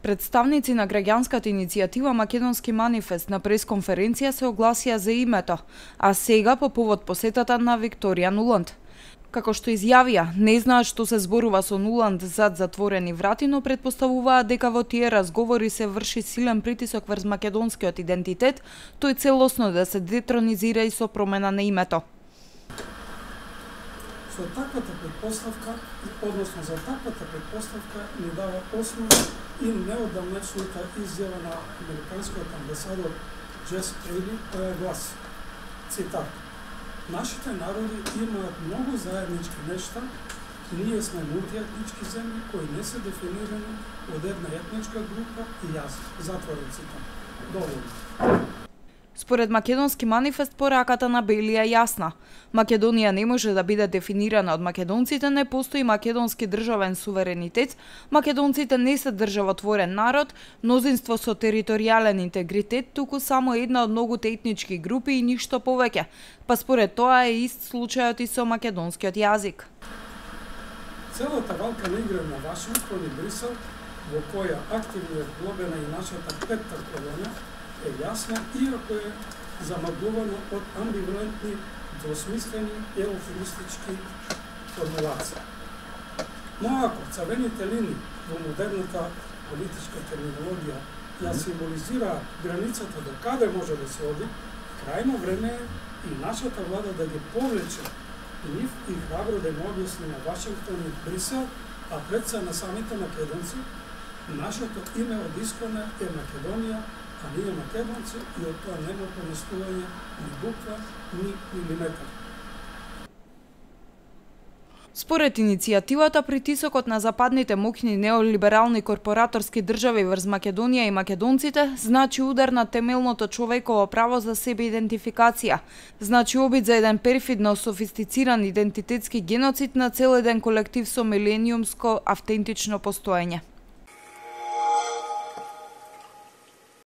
Представници на граѓанската иницијатива Македонски манифест на пресконференција се огласија за името, а сега по повод посетата на Викторија Нуланд. Како што изјавија, не знаат што се зборува со Нуланд зад затворени врати, но претпоставуваат дека во тие разговори се врши силен притисок врз македонскиот идентитет, тој целосно да се детронизира и со промена на името. За таквата предпоставка ни дава основа и неодамнешната изјава на американскиот амбасадор Джес Ейли, која гласи, цитат: "Нашите народи имаат многу заеднички нешта, ние сме мултиетнички земји кои не се дефинирани од една етничка група и јазик." Затворен цитат. Доволно. Според Македонски манифест, пораката на Бели е јасна. Македонија не може да биде дефинирана од македонците, не постои македонски државен суверенитет, македонците не се државотворен народ, мнозинство со територијален интегритет, туку само една од многуте етнички групи и ништо повеќе, па според тоа е ист случајот и со македонскиот јазик. Целата валка на игра на Вашингтон и Брисел, во која активно е вглобена и нашата петта колона, е јасна, иако е замаглувано од амбивалентни, двосмислени и еуфемистички формулации. Но ако црвените линии во модерната политичка терминологија ја символизираат границата до каде може да се оди, крајно време е и нашата влада да ги повлече нив и храбро да им објасни на Вашингтон и Брисел, а пред се на самите македонци, нашето име од искона е Македонија, а ние македонци, и од тоа нема поместување ни буква, ни милиметар. Според иницијативата, притисокот на западните моќни неолиберални корпораторски држави врз Македонија и македонците значи удар на темелното човеково право за себе идентификација, значи обид за еден перфидно софистициран идентитетски геноцид на цел еден колектив со милениумско автентично постоење.